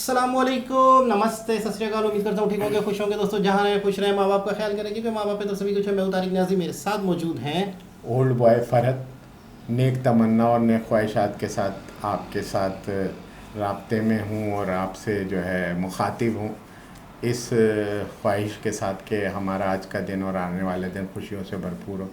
अस्सलामुअलैकुम, नमस्ते, सत श्री अकाल। उम्मीद करता हूँ ठीक होंगे, खुश होंगे दोस्तों। जहाँ रहें खुश रहें, माँ बाप का ख्याल करें, क्योंकि माँ बाप है तो सभी कुछ है। मैं तारिक न्याजी, मेरे साथ मौजूद हैं। ओल्ड बॉय फरहत नेक तमन्ना और नेक ख्वाहिशात के साथ आपके साथ राब्ते में हूँ और आपसे जो है मुखातिब हूँ इस ख्वाहिश के साथ कि हमारा आज का दिन और आने वाले दिन खुशियों से भरपूर हो।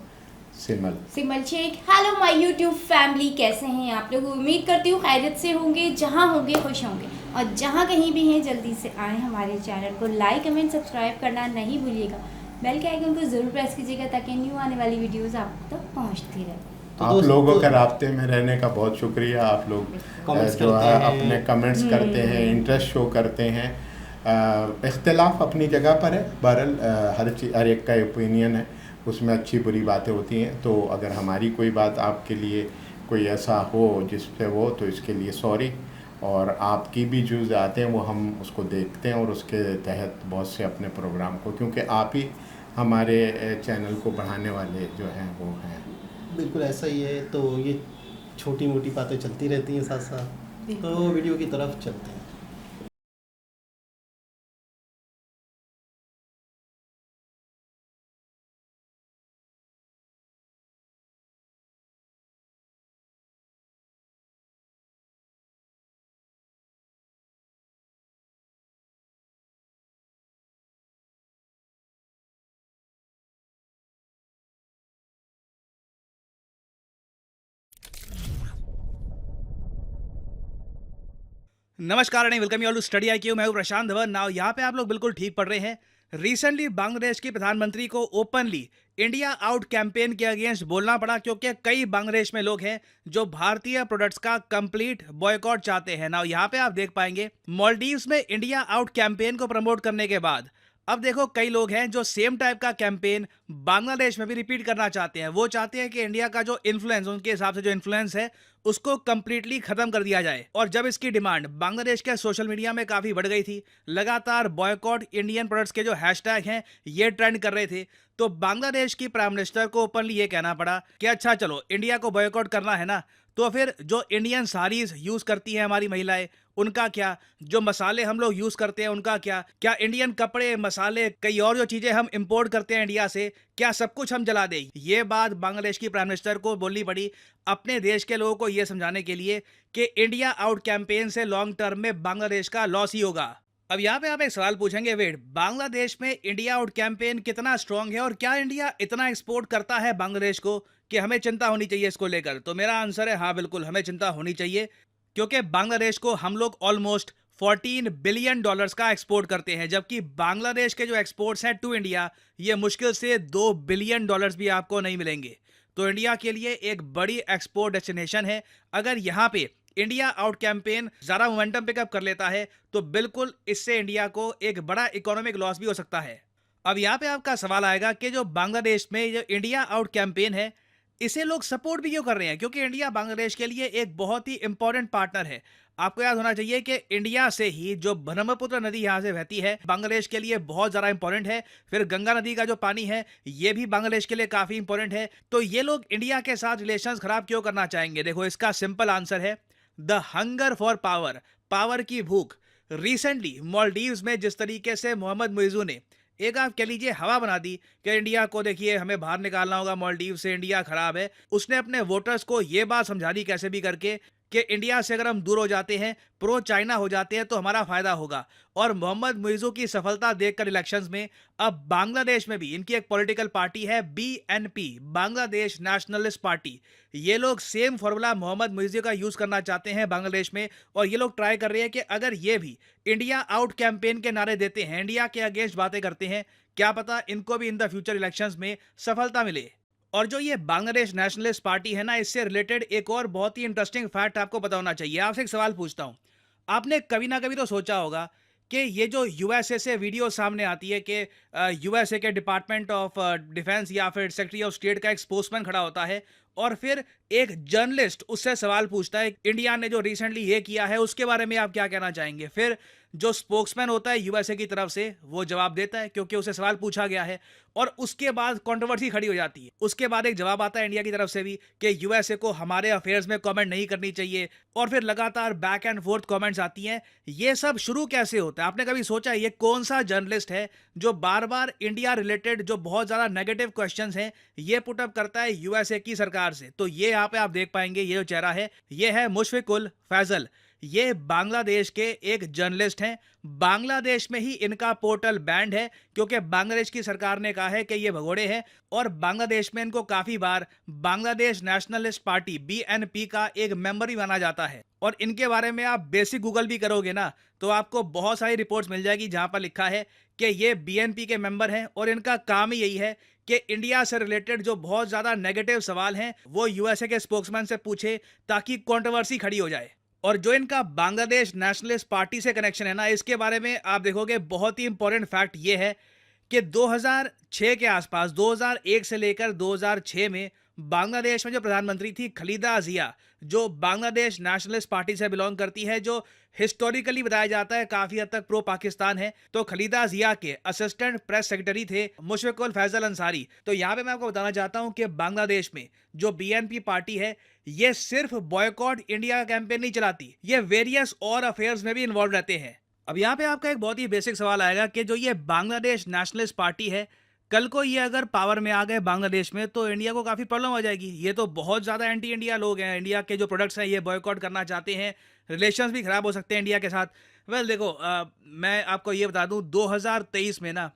Simal. Simal Shaikh. Hello my YouTube family, कैसे हैं आप लोग? उम्मीद करती हूँ खैरियत से होंगे, जहाँ होंगे खुश होंगे, और जहाँ कहीं भी हैं जल्दी से आए हमारे चैनल को लाइक कमेंट सब्सक्राइब करना नहीं भूलिएगा। बेल के आइकन को ज़रूर प्रेस कीजिएगा ताकि न्यू आने वाली वीडियोस आप तक पहुँचती रहे। तो आप लोगों दोस्तों, के राब्ते में रहने का बहुत शुक्रिया। आप लोग कमेंट्स जो करते है हैं। अपने कमेंट्स करते हैं, इंटरेस्ट शो करते हैं। इख्तिलाफ अपनी जगह पर है। बहरहाल हर एक का ओपिनियन है, उसमें अच्छी बुरी बातें होती हैं। तो अगर हमारी कोई बात आपके लिए कोई ऐसा हो जिससे वो, तो इसके लिए सॉरी। और आपकी भी जो आते हैं वो हम उसको देखते हैं और उसके तहत बहुत से अपने प्रोग्राम को, क्योंकि आप ही हमारे चैनल को बढ़ाने वाले जो हैं वो हैं। बिल्कुल ऐसा ही है। तो ये छोटी मोटी बातें चलती रहती हैं साथ साथ। तो वीडियो की तरफ चलते हैं। नमस्कार and welcome you all to study IQ. मैं हूं प्रशांत धवन। नाउ यहाँ पे आप लोग बिल्कुल ठीक पढ़ रहे हैं। रिसेंटली बांग्लादेश की प्रधानमंत्री को ओपनली इंडिया आउट कैंपेन के अगेंस्ट बोलना पड़ा, क्योंकि कई बांग्लादेश में लोग हैं जो भारतीय प्रोडक्ट्स का कंप्लीट बॉयकॉट चाहते हैं। नाउ यहाँ पे आप देख पाएंगे मालदीव्स में इंडिया आउट कैंपेन को प्रमोट करने के बाद अब देखो कई लोग हैं जो सेम टाइप का कैंपेन बांग्लादेश में भी रिपीट करना चाहते हैं। वो चाहते हैं कि इंडिया का जो इन्फ्लुएंस, उनके हिसाब से जो इन्फ्लुएंस है, उसको कंप्लीटली खत्म कर दिया जाए। और जब इसकी डिमांड बांग्लादेश के सोशल मीडिया में काफी बढ़ गई थी, लगातार बॉयकॉट इंडियन प्रोडक्ट्स के जो हैशटैग हैं ये ट्रेंड कर रहे थे, तो बांग्लादेश की प्राइम मिनिस्टर को ओपनली ये कहना पड़ा कि अच्छा चलो, इंडिया को बॉयकॉट करना है ना, तो फिर जो इंडियन साड़ीज यूज करती हैं हमारी महिलाएं, उनका क्या? जो मसाले हम लोग यूज करते हैं उनका क्या? क्या इंडियन कपड़े, मसाले, कई और जो चीजें हम इंपोर्ट करते हैं इंडिया से, क्या सब कुछ हम जला दें? ये बात बांग्लादेश की प्राइम मिनिस्टर को बोलनी पड़ी अपने देश के लोगों को यह समझाने के लिए कि इंडिया आउट कैंपेन से लॉन्ग टर्म में बांग्लादेश का लॉस ही होगा। अब यहाँ पे आप एक सवाल पूछेंगे, वेट, बांग्लादेश में इंडिया आउट कैंपेन कितना स्ट्रांग है और क्या इंडिया इतना एक्सपोर्ट करता है बांग्लादेश को कि हमें चिंता होनी चाहिए इसको लेकर? तो मेरा आंसर है हाँ, बिल्कुल हमें चिंता होनी चाहिए, क्योंकि बांग्लादेश को हम लोग ऑलमोस्ट 14 बिलियन डॉलर्स का एक्सपोर्ट करते हैं, जबकि बांग्लादेश के जो एक्सपोर्ट्स हैं टू इंडिया, ये मुश्किल से 2 बिलियन डॉलर्स भी आपको नहीं मिलेंगे। तो इंडिया के लिए एक बड़ी एक्सपोर्ट डेस्टिनेशन है। अगर यहाँ पे इंडिया आउट कैंपेन ज़्यादा मोमेंटम पिकअप कर लेता है तो बिल्कुल इससे इंडिया को एक बड़ा इकोनॉमिक लॉस भी हो सकता है। अब यहाँ पे आपका सवाल आएगा कि जो बांग्लादेश में जो इंडिया आउट कैंपेन है, इसे लोग सपोर्ट भी क्यों कर रहे हैं? क्योंकि इंडिया बांग्लादेश के लिए एक बहुत ही इंपॉर्टेंट पार्टनर है। आपको याद होना चाहिए कि इंडिया से ही जो ब्रह्मपुत्र नदी यहाँ से बहती है, बांग्लादेश के लिए बहुत ज़्यादा इंपॉर्टेंट है। फिर गंगा नदी का जो पानी है ये भी बांग्लादेश के लिए काफ़ी इंपॉर्टेंट है। तो ये लोग इंडिया के साथ रिलेशंस खराब क्यों करना चाहेंगे? देखो, इसका सिंपल आंसर है the hunger for power, power की भूख। रिसेंटली मालदीव्स में जिस तरीके से मोहम्मद मुइज़ू ने एक, आप कह लीजिए, हवा बना दी कि इंडिया को देखिए हमें बाहर निकालना होगा मालदीव से, इंडिया खराब है, उसने अपने वोटर्स को यह बात समझा दी कैसे भी करके कि इंडिया से अगर हम दूर हो जाते हैं, प्रो चाइना हो जाते हैं, तो हमारा फायदा होगा। और मोहम्मद मुइज़ू की सफलता देखकर इलेक्शंस में अब बांग्लादेश में भी इनकी एक पॉलिटिकल पार्टी है बीएनपी, बांग्लादेश नेशनलिस्ट पार्टी। ये लोग सेम फॉर्मूला मोहम्मद मुइज़ू का यूज करना चाहते हैं बांग्लादेश में, और ये लोग ट्राई कर रहे हैं कि अगर ये भी इंडिया आउट कैंपेन के नारे देते हैं, इंडिया के अगेंस्ट बातें करते हैं, क्या पता इनको भी इन द फ्यूचर इलेक्शंस में सफलता मिले। और जो ये बांग्लादेश नेशनलिस्ट पार्टी है ना, इससे रिलेटेड एक और बहुत ही इंटरेस्टिंग फैक्ट आपको पता होना चाहिए। आपसे एक सवाल पूछता हूं, आपने कभी ना कभी तो सोचा होगा कि ये जो यूएसए से वीडियो सामने आती है कि यूएसए के डिपार्टमेंट ऑफ डिफेंस या फिर सेक्रेटरी ऑफ स्टेट का एक स्पोक्समैन खड़ा होता है और फिर एक जर्नलिस्ट उससे सवाल पूछता है इंडिया ने जो रिसेंटली ये किया है उसके बारे में आप क्या कहना चाहेंगे। फिर जो स्पोक्समैन होता है यूएसए की तरफ से वो जवाब देता है क्योंकि उसे सवाल पूछा गया है, और उसके बाद कंट्रोवर्सी खड़ी हो जाती है। उसके बाद एक जवाब आता है इंडिया की तरफ से भी कि यूएसए को हमारे अफेयर्स में कमेंट नहीं करनी चाहिए, और फिर लगातार बैक एंड फोर्थ कमेंट्स आती हैं। ये सब शुरू कैसे होता है? आपने कभी सोचा ये कौन सा जर्नलिस्ट है जो बार बार इंडिया रिलेटेड जो बहुत ज़्यादा नेगेटिव क्वेश्चंस हैं ये पुटअप करता है यूएसए की सरकार से? तो ये यहाँ पे आप देख पाएंगे, ये जो चेहरा है ये है मुशफिकुल फैजल। ये बांग्लादेश के एक जर्नलिस्ट हैं। बांग्लादेश में ही इनका पोर्टल बैंड है क्योंकि बांग्लादेश की सरकार ने कहा है कि ये भगोड़े हैं, और बांग्लादेश में इनको काफ़ी बार बांग्लादेश नेशनलिस्ट पार्टी बीएनपी का एक मेंबर भी माना जाता है। और इनके बारे में आप बेसिक गूगल भी करोगे ना तो आपको बहुत सारी रिपोर्ट्स मिल जाएगी जहां पर लिखा है कि ये बीएनपी के मेंबर हैं, और इनका काम ही यही है कि इंडिया से रिलेटेड जो बहुत ज़्यादा नेगेटिव सवाल हैं वो यूएसए के स्पोक्समैन से पूछे ताकि कंट्रोवर्सी खड़ी हो जाए। और जो इनका बांग्लादेश नेशनलिस्ट पार्टी से कनेक्शन है ना, इसके बारे में आप देखोगे बहुत ही इंपॉर्टेंट फैक्ट ये है कि 2006 के आसपास, 2001 से लेकर 2006 में बांग्लादेश में जो प्रधानमंत्री थी खलीदा जिया, जो बांग्लादेश नेशनलिस्ट पार्टी से बिलोंग करती है, जो हिस्टोरिकली बताया जाता है काफ़ी हद तक प्रो पाकिस्तान है, तो खलीदा जिया के असिस्टेंट प्रेस सेक्रेटरी थे मुशफिकुल फैजल अंसारी। तो यहाँ पे मैं आपको बताना चाहता हूँ कि बांग्लादेश में जो बीएनपी पार्टी है ये सिर्फ बॉयकॉट इंडिया कैंपेन नहीं चलाती, ये वेरियस और अफेयर्स में भी इन्वॉल्व रहते हैं। अब यहाँ पे आपका एक बहुत ही बेसिक सवाल आएगा कि जो ये बांग्लादेश नेशनलिस्ट पार्टी है, कल को ये अगर पावर में आ गए बांग्लादेश में तो इंडिया को काफ़ी प्रॉब्लम हो जाएगी। ये तो बहुत ज़्यादा एंटी इंडिया लोग हैं, इंडिया के जो प्रोडक्ट्स हैं ये बॉयकॉट करना चाहते हैं, रिलेशंस भी ख़राब हो सकते हैं इंडिया के साथ। वेल देखो, मैं आपको ये बता दूं 2023 में ना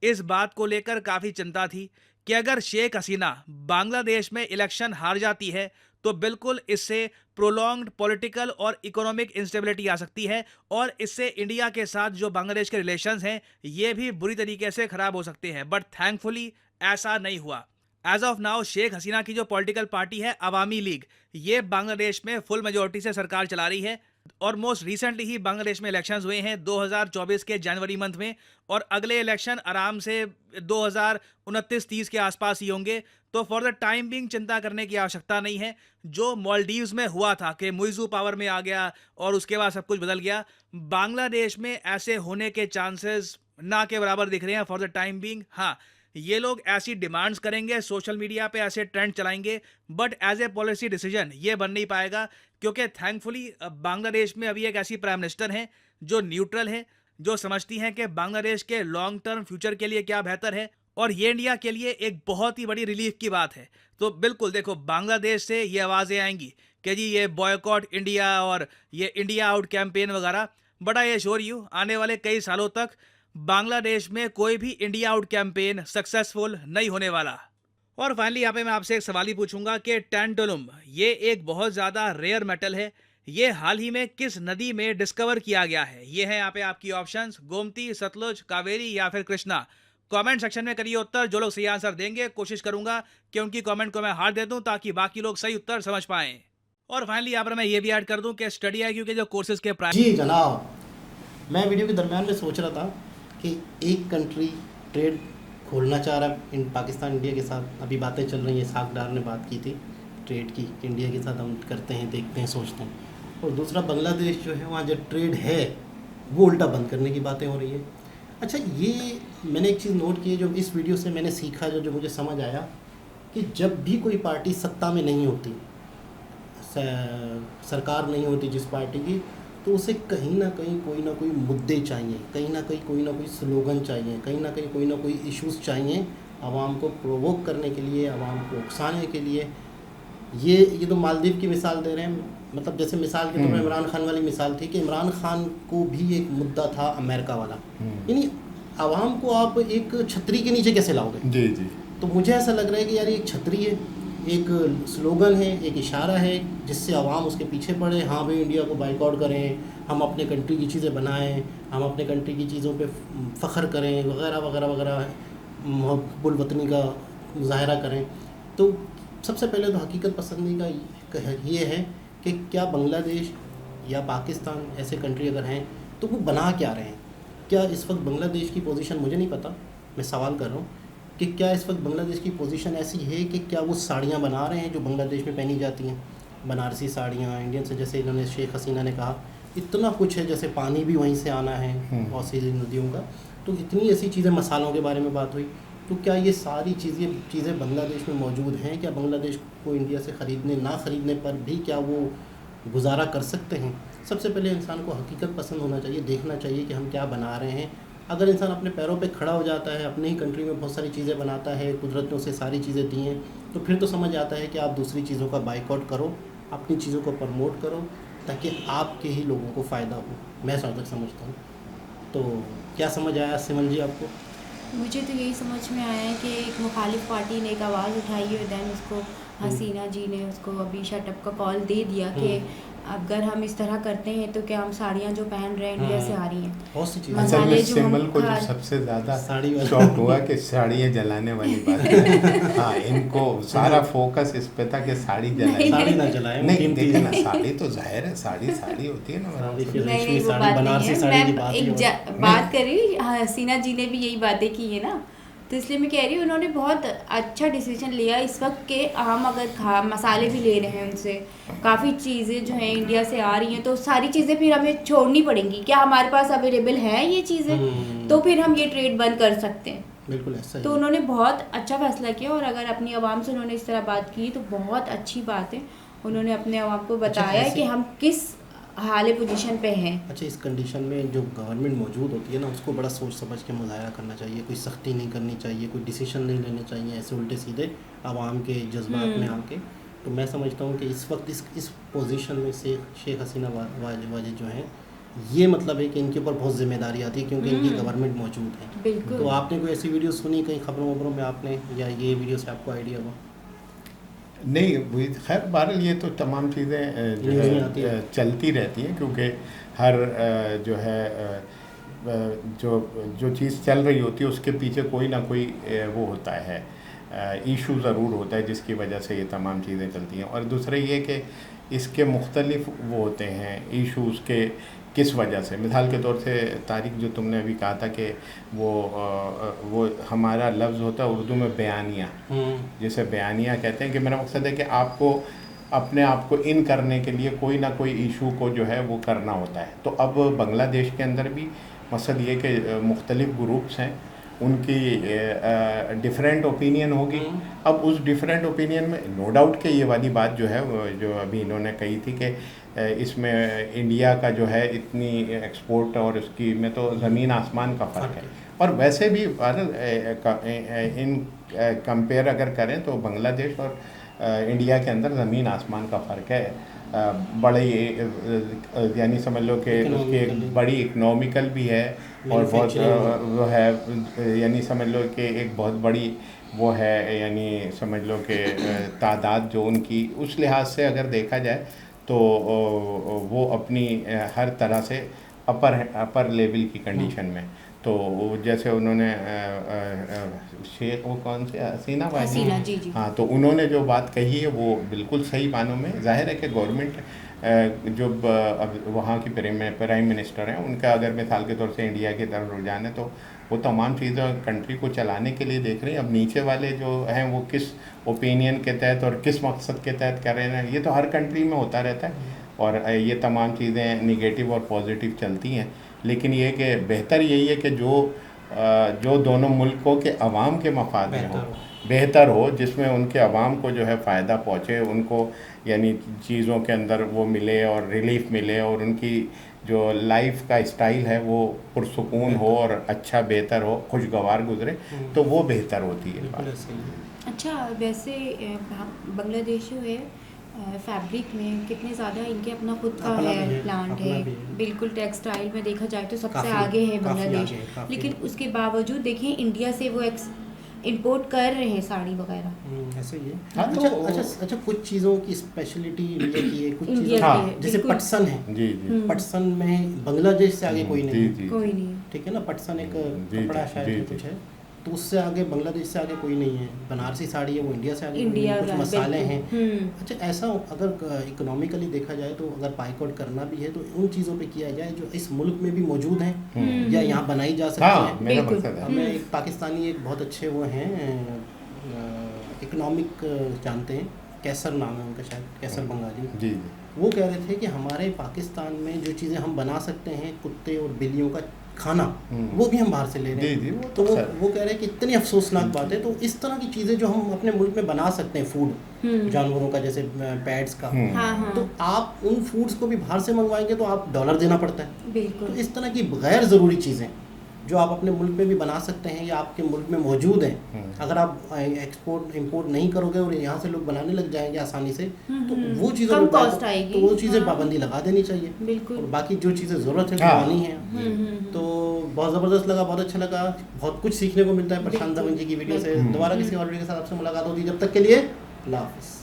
इस बात को लेकर काफ़ी चिंता थी कि अगर शेख हसीना बांग्लादेश में इलेक्शन हार जाती है तो बिल्कुल इससे प्रोलॉन्ग्ड पॉलिटिकल और इकोनॉमिक इंस्टेबिलिटी आ सकती है, और इससे इंडिया के साथ जो बांग्लादेश के रिलेशंस हैं ये भी बुरी तरीके से ख़राब हो सकते हैं। बट थैंकफुली ऐसा नहीं हुआ। As of now Sheikh Hasina की जो पॉलिटिकल पार्टी है अवामी लीग, ये बांग्लादेश में फुल मेजोरिटी से सरकार चला रही है, और मोस्ट रिसेंटली ही बांग्लादेश में इलेक्शंस हुए हैं 2024 के जनवरी मंथ में, और अगले इलेक्शन आराम से 2029-30 के आसपास ही होंगे। तो फॉर द टाइम बिंग चिंता करने की आवश्यकता नहीं है। जो मालदीव्स में हुआ था कि मुइज़ू पावर में आ गया और उसके बाद सब कुछ बदल गया, बांग्लादेश में ऐसे होने के चांसेस ना के बराबर दिख रहे हैं फॉर द टाइम बिंग। हाँ, ये लोग ऐसी डिमांड्स करेंगे, सोशल मीडिया पे ऐसे ट्रेंड चलाएंगे, but as a policy decision ये बन नहीं पाएगा क्योंकि थैंकफुली बांग्लादेश में अभी एक ऐसी प्राइम मिनिस्टर हैं जो न्यूट्रल है, जो समझती हैं कि बांग्लादेश के लॉन्ग टर्म फ्यूचर के लिए क्या बेहतर है, और ये इंडिया के लिए एक बहुत ही बड़ी रिलीफ की बात है। तो बिल्कुल देखो, बांग्लादेश से ये आवाज़ें आएंगी कि जी ये बॉयकॉट इंडिया और ये इंडिया आउट कैंपेन वगैरह, बट आई एश्योर यू आने वाले कई सालों तक बांग्लादेश में कोई भी इंडिया आउट कैंपेन सक्सेसफुल नहीं होने वाला। और फाइनली यहाँ पे मैं आपसे एक सवाल ही पूछूंगा कि टैंटलुम ये एक बहुत ज़्यादा रेयर मेटल है, ये हाल ही में किस नदी में डिस्कवर किया गया है? ये है यहाँ पे आपकी ऑप्शंस, गोमती, सतलुज, कावेरी या फिर कृष्णा। कमेंट सेक्शन में करिए उत्तर। जो लोग सही आंसर देंगे कोशिश करूंगा कि उनकी कमेंट को मैं हार दे दूं ताकि बाकी लोग सही उत्तर समझ पाएं। और फाइनली यहाँ पर मैं ये भी ऐड कर दूं कि स्टडी IQ के जो कोर्सेज के प्राइस। जी जनाब, मैं वीडियो के दरमियान में सोच रहा था कि एक कंट्री ट्रेड खोलना चाह रहा है इन पाकिस्तान इंडिया के साथ। अभी बातें चल रही हैं, सागडार ने बात की थी ट्रेड की, इंडिया के साथ हम करते हैं, देखते हैं, सोचते हैं। और दूसरा बांग्लादेश जो है वहाँ जो ट्रेड है वो उल्टा बंद करने की बातें हो रही है। अच्छा, ये मैंने एक चीज़ नोट की है जो इस वीडियो से मैंने सीखा, जो मुझे समझ आया कि जब भी कोई पार्टी सत्ता में नहीं होती, सरकार नहीं होती जिस पार्टी की, तो उसे कहीं ना कोई मुद्दे चाहिए, कहीं ना कोई स्लोगन चाहिए, कहीं ना कोई इश्यूज़ चाहिए आवाम को प्रोवोक करने के लिए, आवाम को उकसाने के लिए। ये तो मालदीव की मिसाल दे रहे हैं, मतलब जैसे मिसाल के तौर पर इमरान खान वाली मिसाल थी कि इमरान खान को भी एक मुद्दा था अमेरिका वाला, यानी आवाम को आप एक छतरी के नीचे कैसे लाओगे? जी जी। तो मुझे ऐसा लग रहा है कि यार एक छतरी है, एक स्लोगन है, एक इशारा है जिससे आवाम उसके पीछे पड़े। हाँ भाई, इंडिया को बाइकआउट करें, हम अपने कंट्री की चीज़ें बनाएं, हम अपने कंट्री की चीज़ों पे फ़ख्र करें वगैरह वगैरह वगैरह, मुहब्बुल वतनी का मुजाहरा करें। तो सबसे पहले तो हकीकत पसंदी का ये है कि क्या बांग्लादेश या पाकिस्तान ऐसे कंट्री अगर हैं तो वो बना क्या रहे हैं? क्या इस वक्त बांग्लादेश की पोजीशन, मुझे नहीं पता, मैं सवाल कर रहा हूँ, कि क्या इस वक्त बांग्लादेश की पोजीशन ऐसी है कि क्या वो साड़ियाँ बना रहे हैं जो बांग्लादेश में पहनी जाती हैं, बनारसी साड़ियाँ इंडियन से, जैसे इन्होंने शेख हसीना ने कहा इतना कुछ है, जैसे पानी भी वहीं से आना है बहुत सी नदियों का, तो इतनी ऐसी चीज़ें, मसालों के बारे में बात हुई, तो क्या ये सारी चीज़ें बांग्लादेश में मौजूद हैं? क्या बांग्लादेश को इंडिया से ना ख़रीदने पर भी क्या वो गुजारा कर सकते हैं? सबसे पहले इंसान को हकीकत पसंद होना चाहिए, देखना चाहिए कि हम क्या बना रहे हैं। अगर इंसान अपने पैरों पे खड़ा हो जाता है, अपने ही कंट्री में बहुत सारी चीज़ें बनाता है, कुदरत ने उसे सारी चीज़ें दी हैं, तो फिर तो समझ आता है कि आप दूसरी चीज़ों का बाइकआउट करो, अपनी चीज़ों को प्रमोट करो, ताकि आपके ही लोगों को फ़ायदा हो। मैं तक समझता हूँ। तो क्या समझ आया सिमन जी आपको? मुझे तो यही समझ में आया है कि एक मुखालिफ पार्टी ने एक आवाज़ उठाई है, दैन उसको हसीना जी ने उसको अभी शटअप का कॉल दे दिया कि अगर हम इस तरह करते हैं तो क्या हम साड़ियाँ जो पहन रहे हैं इंडिया से आ रही हैं, बहुत सी चीज़ें। असल में मसाले जो हम सिमल को जो खा सबसे ज़्यादा साड़ी वाली- शौक हुआ कि साड़ियाँ जलाने वाली बात है। हाँ, इनको सारा फोकस इस पे था कि साड़ी जलाए। साड़ी ना जलाएं, नहीं, कीमती देखिए ना, है। साड़ी तो जाहिर है, साड़ी होती है ना। साड़ी फिर नहीं रेशमी वो साड़ी, बात नहीं बनारसी है। साड़ी की मैं बात ही एक और। बात कर रही हूँ, हसीना जी ने भी यही बातें की है ना, तो इसलिए मैं कह रही हूँ उन्होंने बहुत अच्छा डिसीजन लिया इस वक्त के हम अगर मसाले भी ले रहे हैं उनसे, काफ़ी चीज़ें जो हैं इंडिया से आ रही हैं, तो सारी चीज़ें फिर हमें छोड़नी पड़ेंगी। क्या हमारे पास अवेलेबल है ये चीज़ें, तो फिर हम ये ट्रेड बंद कर सकते हैं। बिल्कुल ऐसा ही तो है। उन्होंने बहुत अच्छा फैसला किया, और अगर अपनी आवाम से उन्होंने इस तरह बात की तो बहुत अच्छी बात है। उन्होंने अपने आवाम को बताया ऐसे- कि हम किस हाल पोजीशन पे हैं। अच्छा, इस कंडीशन में जो गवर्नमेंट मौजूद होती है ना, उसको बड़ा सोच समझ के मुजाहरा करना चाहिए, कोई सख्ती नहीं करनी चाहिए, कोई डिसीजन नहीं लेने चाहिए ऐसे उल्टे सीधे आवाम के जज्बात में आके। तो मैं समझता हूँ कि इस वक्त इस पोजीशन में से शेख हसीना वाजिद जो हैं, ये मतलब है कि इनके ऊपर बहुत जिम्मेदारी आती है, क्योंकि इनकी गवर्नमेंट मौजूद है। बिल्कुल। तो आपने कोई ऐसी वीडियो सुनी कहीं खबरों वबरों में आपने, या ये वीडियो से आपको आइडिया हुआ? नहीं, खैर बहरहाल ये तो तमाम चीज़ें जो न्यूज़ में आती है है। चलती रहती हैं, क्योंकि हर जो है जो चीज़ चल रही होती है उसके पीछे कोई ना कोई वो होता है, इशू ज़रूर होता है जिसकी वजह से ये तमाम चीज़ें चलती हैं। और दूसरा ये कि इसके मुख्तलिफ वो होते हैं इशूज़ के किस वजह से। मिसाल के तौर से तारिक, जो तुमने अभी कहा था कि वो हमारा लफ्ज़ होता है उर्दू में बयानिया, जिसे बयानिया कहते हैं, कि मेरा मकसद है कि आपको अपने आप को इन करने के लिए कोई ना कोई इशू को जो है वो करना होता है। तो अब बांग्लादेश के अंदर भी मकसद ये कि मुख्तलिफ ग्रुप्स हैं, उनकी डिफरेंट ओपिनियन होगी। अब उस डिफरेंट ओपिनियन में नो डाउट कि ये वाली बात जो है जो अभी इन्होंने कही थी कि इसमें इंडिया का जो है इतनी एक्सपोर्ट और उसकी में तो ज़मीन आसमान का फ़र्क है। और वैसे भी इन कंपेयर अगर करें तो बांग्लादेश और इंडिया के अंदर ज़मीन आसमान का फ़र्क है। बड़े यानी समझ लो कि उसकी एक बड़ी इकनॉमिकल भी है, और बहुत वो है, यानी समझ लो कि एक बहुत बड़ी वो है, यानी समझ लो कि तादाद जो उनकी, उस लिहाज से अगर देखा जाए तो वो अपनी हर तरह से अपर लेवल की कंडीशन में। तो जैसे उन्होंने शेख, वो कौन से, हसीना हसीना जी। हाँ, तो उन्होंने जो बात कही है वो बिल्कुल सही मानों में। जाहिर है कि गवर्नमेंट जो अब वहाँ की प्राइम मिनिस्टर हैं, उनका अगर मिसाल के तौर से इंडिया की तरफ रुझान है, तो वो तमाम चीज़ें कंट्री को चलाने के लिए देख रहे हैं। अब नीचे वाले जो हैं वो किस ओपिनियन के तहत और किस मकसद के तहत कर रहे हैं, ये तो हर कंट्री में होता रहता है, और ये तमाम चीज़ें निगेटिव और पॉजिटिव चलती हैं। लेकिन ये कि बेहतर यही है कि जो दोनों मुल्कों के अवाम के मफाद में हो, बेहतर हो, जिसमें उनके अवाम को जो है फ़ायदा पहुँचे, उनको यानी चीज़ों के अंदर वो मिले और रिलीफ मिले, और उनकी जो लाइफ का स्टाइल है वो पुरसुकून हो और अच्छा बेहतर हो, खुशगवार गुजरे, तो वो बेहतर होती है। अच्छा, वैसे बांग्लादेश जो है फैब्रिक में कितने ज़्यादा इनके अपना खुद का है प्लांट है, बिल्कुल टेक्सटाइल में देखा जाए तो सबसे आगे है बांग्लादेश। लेकिन उसके बावजूद देखें इंडिया से वो इंपोर्ट कर रहे हैं साड़ी वगैरह। ऐसे ही है। हाँ, अच्छा, कुछ चीज़ों की स्पेशलिटी इंडिया की है, कुछ चीज़ों हाँ, जैसे पटसन है। जी। पटसन में बांग्लादेश से आगे कोई नहीं है। कोई नहीं। ठीक है ना, पटसन एक कपड़ा शायद कुछ है, तो उससे आगे बांग्लादेश से आगे कोई नहीं है। बनारसी साड़ी है वो इंडिया से आगे कोई नहीं इंडिया है। कुछ का, मसाले हैं। बिल्कुल। अच्छा, ऐसा अगर इकोनॉमिकली देखा जाए तो अगर बाइकआउट करना भी है तो उन चीज़ों पे किया जाए जो इस मुल्क में भी मौजूद हैं या यहाँ बनाई जा सकती हाँ हैं। मेरा बिल्कुल। मकसद है। हमें एक पाकिस्तानी एक बहुत अच्छे वो हैं इकोनॉमिक जानते हैं, कैसर नाम है उनका शायद, कैसर बंगाली। जी जी वो कह रहे थे कि हमारे पाकिस्तान में जो चीज़ें हम बना सकते हैं, कुत्ते और बिल्लियों का खाना, वो भी हम बाहर से ले रहे हैं। जी, वो तो तो खैर। वो कह रहे हैं कि इतनी अफसोसनाक बात है। तो इस तरह की चीज़ें जो हम अपने मुल्क में बना सकते हैं, फूड जानवरों का, जैसे पैड्स का, हाँ हाँ तो आप उन फूड्स को भी बाहर से मंगवाएंगे तो आप डॉलर देना पड़ता है। तो बिल्कुल। इस तरह की गैर ज़रूरी चीज़ें जो आप अपने मुल्क में भी बना सकते हैं या आपके मुल्क में मौजूद हैं, अगर आप एक्सपोर्ट इंपोर्ट नहीं करोगे और यहाँ से लोग बनाने लग जाएंगे आसानी से, तो वो चीज़ों कम पर कॉस्ट आएगी। तो वो चीज़ें हाँ। पाबंदी लगा देनी चाहिए। बिल्कुल। और बाकी जो चीज़ें ज़रूरत है हाँ। बनानी है। तो बहुत ज़बरदस्त लगा, बहुत अच्छा लगा, बहुत कुछ सीखने को मिलता है प्रशांत धवन जी की वीडियो से। दोबारा किसी और वीडियो के साथ आपसे मुलाकात होती है, जब तक के लिए अल्लाह हाफ़िज़।